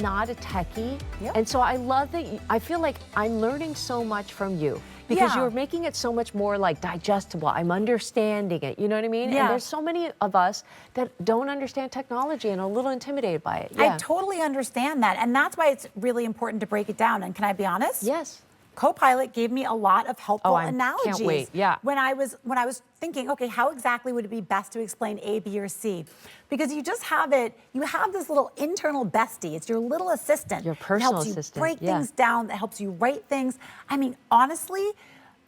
not a techie. Yep. And so I love that, I feel like I'm learning so much from you. Because you're making it so much more like digestible. I'm understanding it, you know what I mean? Yeah. And there's so many of us that don't understand technology and are a little intimidated by it. Yeah. I totally understand that. And that's why it's really important to break it down. And can I be honest? Yes. Copilot gave me a lot of helpful analogies. Can't wait. Yeah. When I was thinking, okay, how exactly would it be best to explain A, B, or C? Because you just have it, you have this little internal bestie. It's your little assistant. Your personal assistant. assistant. Break things down, that helps you write things. I mean, honestly,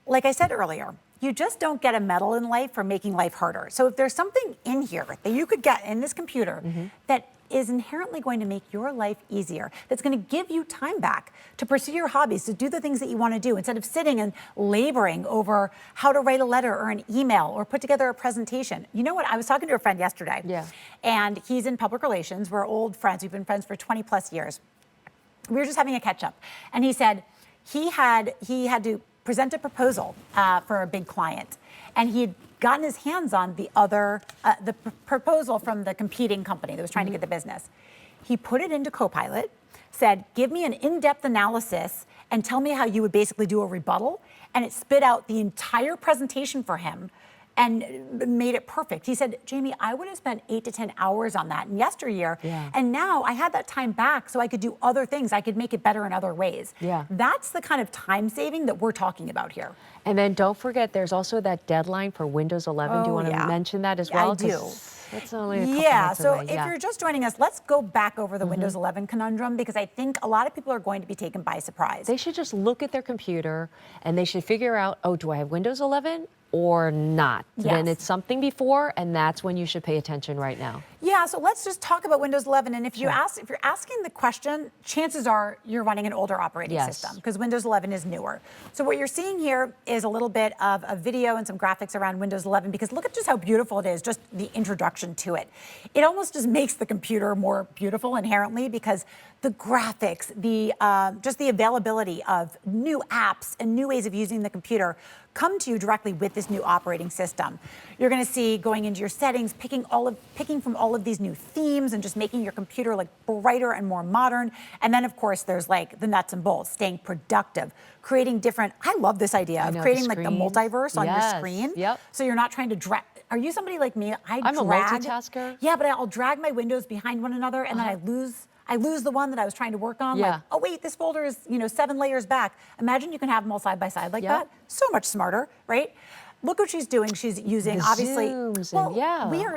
like I said earlier, you just don't get a medal in life for making life harder. So if there's something in here that you could get in this computer that is inherently going to make your life easier, that's going to give you time back to pursue your hobbies, to do the things that you want to do, instead of sitting and laboring over how to write a letter or an email or put together a presentation. You know what? I was talking to a friend yesterday, and he's in public relations. We're old friends. We've been friends for 20 plus years. We were just having a catch up, and he said he had to present a proposal for a big client, and he had gotten his hands on the proposal from the competing company that was trying to get the business. He put it into Copilot, said, give me an in-depth analysis and tell me how you would basically do a rebuttal, and it spit out the entire presentation for him and made it perfect. He said, Jamie, I would have spent 8 to 10 hours on that in yesteryear, and now I had that time back so I could do other things. I could make it better in other ways. That's the kind of time saving that we're talking about here. And then don't forget, there's also that deadline for Windows 11. Do you want to mention that as well? I do. It's only a couple months so away. if you're just joining us, let's go back over the Windows 11 conundrum, because I think a lot of people are going to be taken by surprise. They should just look at their computer and they should figure out, oh, do I have Windows 11 or not? Then it's something before, and that's when you should pay attention right now. Yeah, so let's just talk about Windows 11. And if you're asking the question, chances are you're running an older operating system, because Windows 11 is newer. So what you're seeing here is a little bit of a video and some graphics around Windows 11, because look at just how beautiful it is, just the introduction to it. It almost just makes the computer more beautiful inherently, because the graphics, just the availability of new apps and new ways of using the computer come to you directly with this new operating system. You're going to see going into your settings, picking from all of these new themes and just making your computer like brighter and more modern. And then of course there's like the nuts and bolts, staying productive, creating different, I love this idea of creating like the multiverse on your screen. So you're not trying to drag. Are you somebody like me? I'm a multitasker. Yeah, but I'll drag my windows behind one another, and then I lose the one that I was trying to work on. Like, oh wait, this folder is 7 layers back. Imagine you can have them all side by side like that. So much smarter, right? Look what she's doing. She's using obviously Zooms all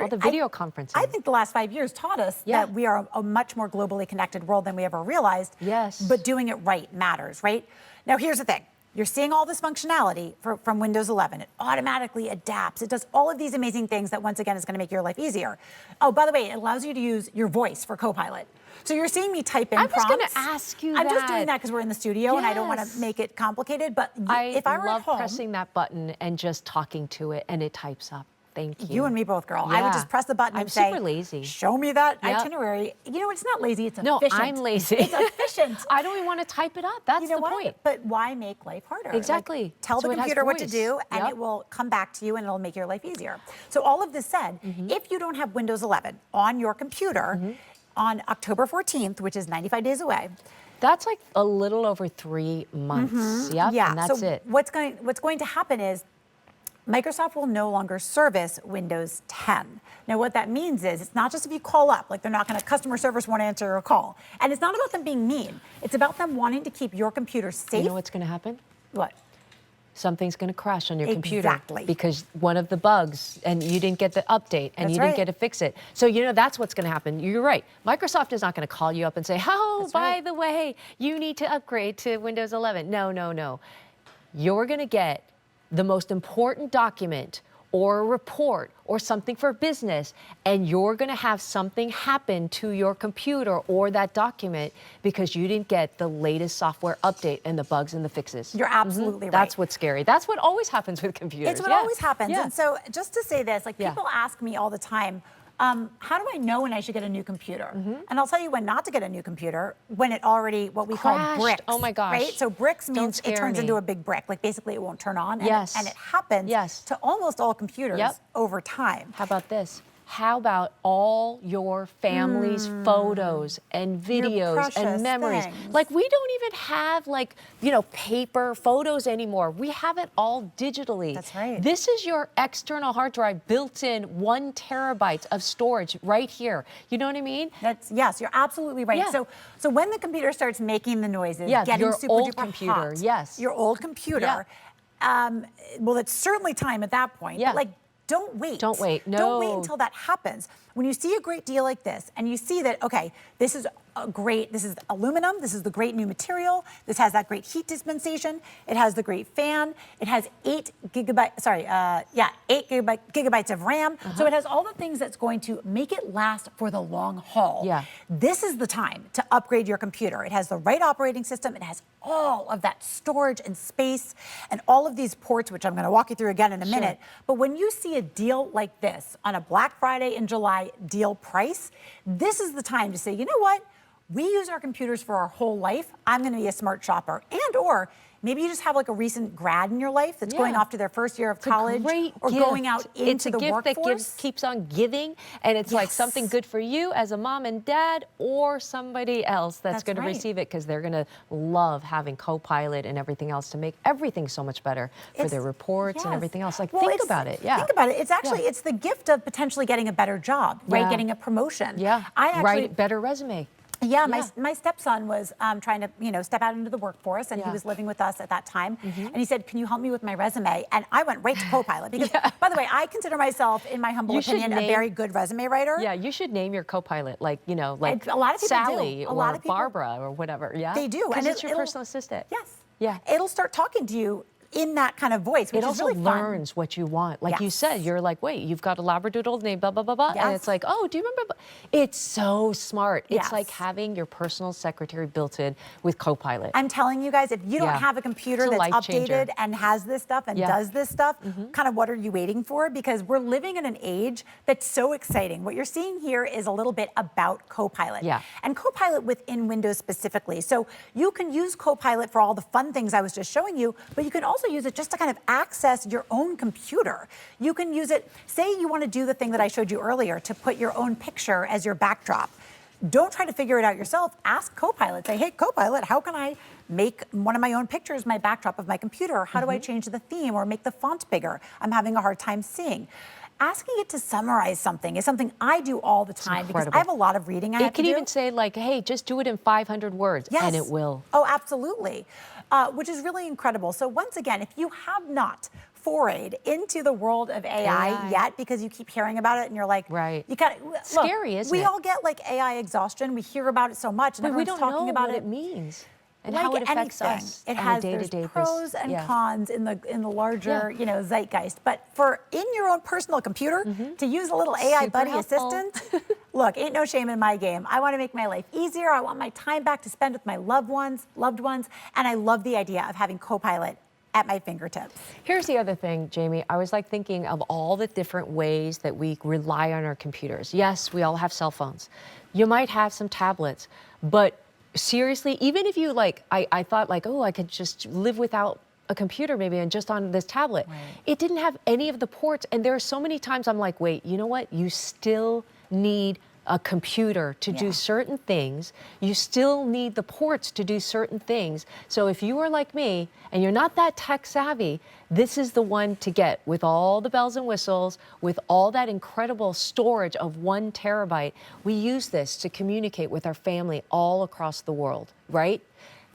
the video conferencing. I think the last 5 years taught us that we are a much more globally connected world than we ever realized. But doing it right matters, right? Now here's the thing. You're seeing all this functionality from Windows 11. It automatically adapts. It does all of these amazing things that, once again, is going to make your life easier. Oh, by the way, it allows you to use your voice for Copilot. So you're seeing me type in prompts. I was going to ask you that. I'm just doing that because we're in the studio and I don't want to make it complicated. But if I were at home, I love pressing that button and just talking to it, and it types up. Thank you. You and me both, girl. I would just press the button and say, I'm super lazy. Show me that itinerary. You know, it's not lazy, it's efficient. No, I'm lazy. It's efficient. I don't even want to type it up. That's the point. But why make life harder? Exactly. Like, tell the computer what to do, and it will come back to you, and it'll make your life easier. So all of this said, if you don't have Windows 11 on your computer on October 14th, which is 95 days away, that's like a little over 3 months. Yeah, and that's it. What's going to happen is Microsoft will no longer service Windows 10. Now, what that means is it's not just if you call up, like they're not going to, customer service won't answer your call. And it's not about them being mean. It's about them wanting to keep your computer safe. You know what's going to happen? What? Something's going to crash on your computer. Exactly. Because one of the bugs, and you didn't get the update, and you didn't get to fix it. So, that's what's going to happen. You're right. Microsoft is not going to call you up and say, oh, by the way, you need to upgrade to Windows 11. No, no, no. You're going to get the most important document or a report or something for business, and you're going to have something happen to your computer or that document because you didn't get the latest software update and the bugs and the fixes. You're absolutely right. That's what's scary. That's what always happens with computers. It's what always happens. And so just to say this, like people ask me all the time, how do I know when I should get a new computer? And I'll tell you when not to get a new computer, when it already, what we call bricks. Oh my gosh. Right? So bricks means it turns into a big brick. Like basically it won't turn on. And it happens to almost all computers over time. How about this? How about all your family's photos and videos and memories? Things. Like, we don't even have, like, you know, paper photos anymore. We have it all digitally. That's right. This is your external hard drive, built in 1 terabyte of storage right here. You know what I mean? Yes, you're absolutely right. Yeah. So when the computer starts making the noises, Yeah, getting your super old duper computer, hot, yes. your old computer, well, it's certainly time at that point. Yeah. But like, don't wait. Don't wait. No. Don't wait until that happens. When you see a great deal like this and you see that, okay, this is this is aluminum, this is the great new material, this has that great heat dispensation, it has the great fan, it has 8 gigabytes of RAM. So it has all the things that's going to make it last for the long haul. Yeah. This is the time to upgrade your computer. It has the right operating system, it has all of that storage and space and all of these ports, which I'm going to walk you through again in a minute. But when you see a deal like this on a Black Friday in July deal price, this is the time to say, you know what? We use our computers for our whole life. I'm going to be a smart shopper. And or maybe you just have like a recent grad in your life that's going off to their first year of college or going out into the workforce. It's a gift that keeps on giving, and it's like something good for you as a mom and dad or somebody else that's going to receive it, because they're going to love having Copilot and everything else to make everything so much better for their reports and everything else. Like, think about it. Yeah. Think about it. It's actually, it's the gift of potentially getting a better job, right? Getting a promotion. Yeah. I actually write a better resume. Yeah, my stepson was trying to, you know, step out into the workforce, and he was living with us at that time. And he said, "Can you help me with my resume?" And I went right to Copilot because, by the way, I consider myself, in my humble opinion, a very good resume writer. Yeah, you should name your Copilot, like, you know, like a lot of people Sally do. or Barbara or whatever. Yeah, they do, and it's your personal assistant. Yes. Yeah. It'll start talking to you in that kind of voice, which is really fun. It also learns what you want. Like you said, you're like, wait, you've got a Labradoodle named blah, blah, blah, blah. And it's like, oh, do you remember? It's so smart. It's like having your personal secretary built in with Copilot. I'm telling you guys, if you don't have a computer that's updated and has this stuff and does this stuff, kind of what are you waiting for? Because we're living in an age that's so exciting. What you're seeing here is a little bit about Copilot. Yeah. And Copilot within Windows specifically. So you can use Copilot for all the fun things I was just showing you, but you can also use it just to kind of access your own computer. You can use it, say you want to do the thing that I showed you earlier, to put your own picture as your backdrop. Don't try to figure it out yourself. Ask Copilot. Say, hey, Copilot, how can I make one of my own pictures my backdrop of my computer? How do I change the theme or make the font bigger? I'm having a hard time seeing. Asking it to summarize something is something I do all the time because I have a lot of reading I have to do. It can even say, like, hey, just do it in 500 words, and it will. Oh, absolutely. Which is really incredible. So once again, if you have not forayed into the world of AI yet, because you keep hearing about it and you're like, you kind of scary, isn't it? We all get like AI exhaustion. We hear about it so much, and everyone's talking about what it means. And like how it affects anything, us it on has a day-to-day there's pros and cons in the larger you know, zeitgeist. But for in your own personal computer to use a little AI buddy assistant, look, ain't no shame in my game. I want to make my life easier. I want my time back to spend with my loved ones, and I love the idea of having Copilot at my fingertips. Here's the other thing, Jamie. I was like thinking of all the different ways that we rely on our computers. Yes, we all have cell phones. You might have some tablets, but seriously, even if you like, I thought like, oh, I could just live without a computer maybe and just on this tablet. It didn't have any of the ports. And there are so many times I'm like, wait, you know what? You still need a computer to do certain things. You still need the ports to do certain things. So if you are like me and you're not that tech savvy, this is the one to get with all the bells and whistles, with all that incredible storage of 1 terabyte. We use this to communicate with our family all across the world, right?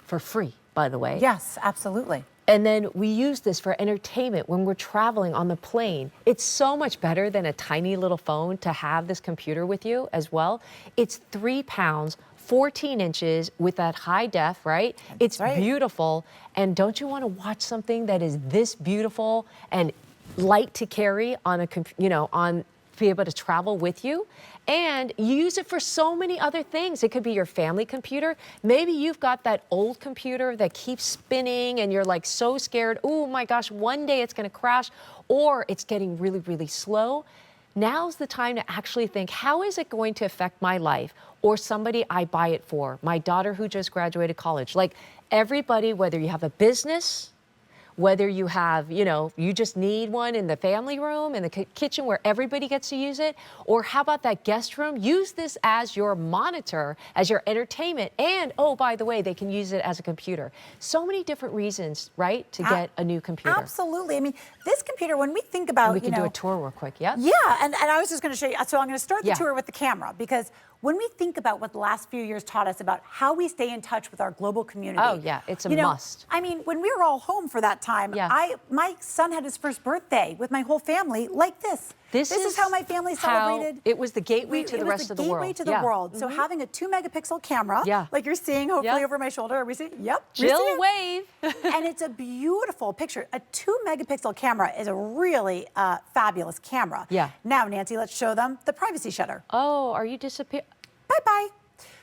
For free, by the way. Yes, absolutely. And then we use this for entertainment when we're traveling on the plane. It's so much better than a tiny little phone to have this computer with you as well. It's 3 pounds, 14 inches with that high def, right? It's beautiful. And don't you want to watch something that is this beautiful and light to carry on a, be able to travel with you? And you use it for so many other things. It could be your family computer. Maybe you've got that old computer that keeps spinning and you're like so scared, oh my gosh, one day it's gonna crash, or it's getting really, really slow. Now's the time to actually think, how is it going to affect my life or somebody I buy it for, my daughter who just graduated college? Like everybody, whether you have a business, whether you have, you know, you just need one in the family room, in the kitchen where everybody gets to use it, or how about that guest room? Use this as your monitor, as your entertainment, and oh, by the way, they can use it as a computer. So many different reasons, right, to get a new computer. Absolutely. I mean, this computer, when we think about, and we can do a tour real quick, yeah? Yeah, and I was just going to show you. So I'm going to start the tour with the camera, because when we think about what the last few years taught us about how we stay in touch with our global community. Oh yeah, it's a must. I mean, when we were all home for that time, my son had his first birthday with my whole family like this. This is how my family celebrated. It was the gateway to the rest of the world. It was the gateway to the world. So having a 2-megapixel camera, like you're seeing hopefully over my shoulder. Are we seeing? Yep. Jill wave. And it's a beautiful picture. A 2-megapixel camera is a really fabulous camera. Yeah. Now, Nancy, let's show them the privacy shutter. Oh, are you disappearing? Bye-bye.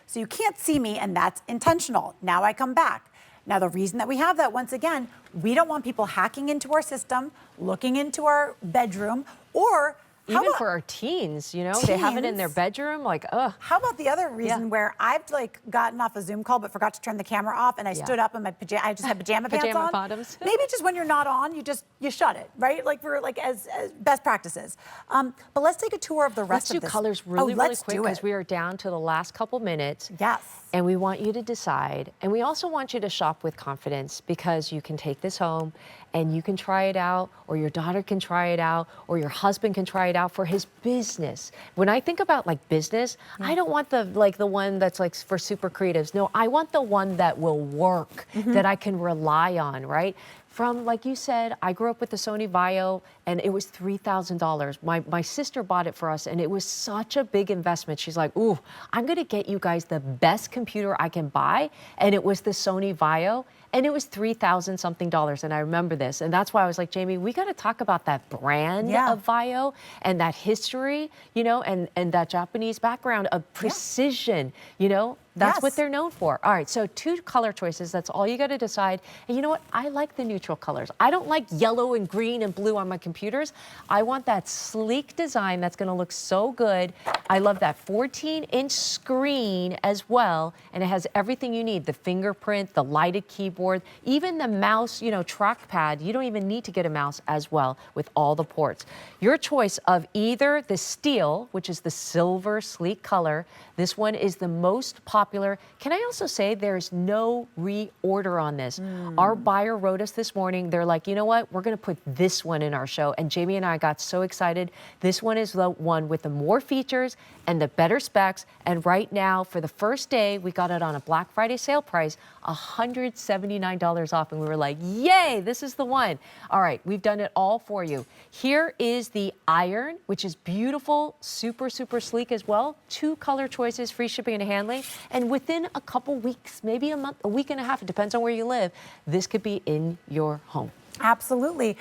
So you can't see me, and that's intentional. Now I come back. Now, the reason that we have that, once again, we don't want people hacking into our system, looking into our bedroom, or even for our teens, you know, they have it in their bedroom, like, ugh. How about the other reason where I've like gotten off a Zoom call but forgot to turn the camera off, and I stood up in my I just had pajama pants on. Bottoms. Maybe just when you're not on, you shut it, right? Like for as best practices. But let's take a tour of the rest of this. Let's do colors really quick, because we are down to the last couple minutes. Yes. And we want you to decide, and we also want you to shop with confidence, because you can take this home and you can try it out, or your daughter can try it out, or your husband can try it out for his business. When I think about like business, I don't want the one that's like for super creatives. No, I want the one that will work, that I can rely on, right? From, like you said, I grew up with the Sony VAIO, and it was $3,000. My sister bought it for us, and it was such a big investment. She's like, ooh, I'm gonna get you guys the best computer I can buy, and it was the Sony VAIO, and it was $3,000 something, and I remember this, and that's why I was like, Jamie, we gotta talk about that brand of VAIO, and that history, you know, and that Japanese background of precision, you know? That's what they're known for. All right, so 2 color choices. That's all you got to decide. And you know what? I like the neutral colors. I don't like yellow and green and blue on my computers. I want that sleek design that's going to look so good. I love that 14-inch screen as well, and it has everything you need: the fingerprint, the lighted keyboard, even the mouse, you know, trackpad. You don't even need to get a mouse as well with all the ports. Your choice of either the steel, which is the silver sleek color. This one is the most popular. Can I also say there's no reorder on this? Our buyer wrote us this morning. They're like, you know what? We're going to put this one in our show. And Jamie and I got so excited. This one is the one with the more features and the better specs. And right now, for the first day, we got it on a Black Friday sale price, $179 off. And we were like, yay, this is the one. All right, we've done it all for you. Here is the iron, which is beautiful, super, super sleek as well. 2 color choices, free shipping and handling. And within a couple weeks, maybe a month, a week and a half, it depends on where you live, this could be in your home. Absolutely.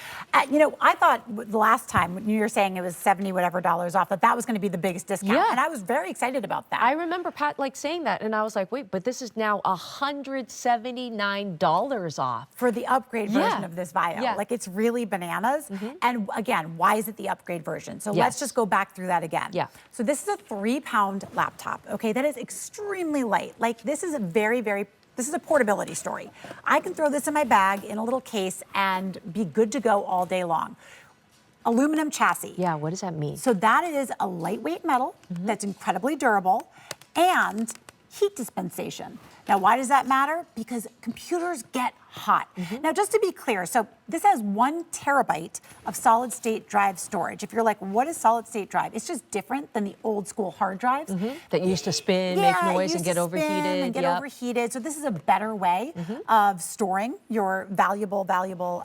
You know, I thought the last time when you were saying it was 70 whatever dollars off, that was going to be the biggest discount. Yeah. And I was very excited about that. I remember Pat like saying that, and I was like, wait, but this is now $179 off. For the upgrade version of this VAIO. Yeah. Like, it's really bananas. And again, why is it the upgrade version? So let's just go back through that again. Yeah. So this is a 3-pound laptop, okay? That is extremely light. Like, this is a this is a portability story. I can throw this in my bag in a little case and be good to go all day long. Aluminum chassis. Yeah, what does that mean? So that is a lightweight metal that's incredibly durable, and heat dispensation. Now, why does that matter? Because computers get hot. Now, just to be clear, so this has 1 terabyte of solid state drive storage. If you're like, what is solid state drive? It's just different than the old school hard drives. That used to spin, make noise, and get overheated. So this is a better way of storing your valuable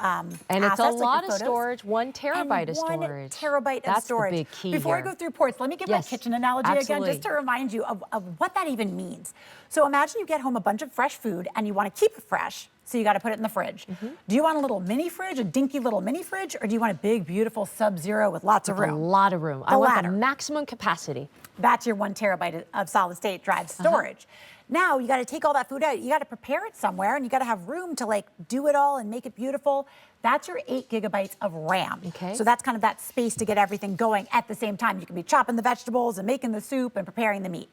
and assets, it's a lot like of storage, 1 terabyte of storage. 1 terabyte of That's storage. the big key Before here. I go through ports, let me give my kitchen analogy again, just to remind you of what that even means. So imagine you get home a bunch of fresh food and you want to keep it fresh. So you got to put it in the fridge. Do you want a little mini fridge, a dinky little mini fridge, or do you want a big, beautiful Sub-Zero with lots of room? A lot of room. I want the maximum capacity. That's your 1 terabyte of solid state drive storage. Now you got to take all that food out. You got to prepare it somewhere, and you got to have room to like do it all and make it beautiful. That's your 8 gigabytes of RAM. Okay. So that's kind of that space to get everything going at the same time. You can be chopping the vegetables and making the soup and preparing the meat.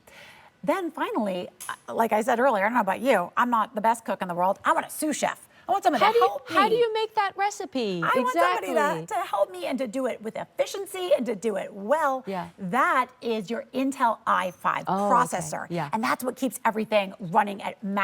Then finally, like I said earlier, I don't know about you, I'm not the best cook in the world. I want a sous chef. I I want someone to help me. How do you make that recipe? I want somebody to help me and to do it with efficiency and to do it well. Yeah. That is your Intel i5 processor. Okay. Yeah. And that's what keeps everything running at max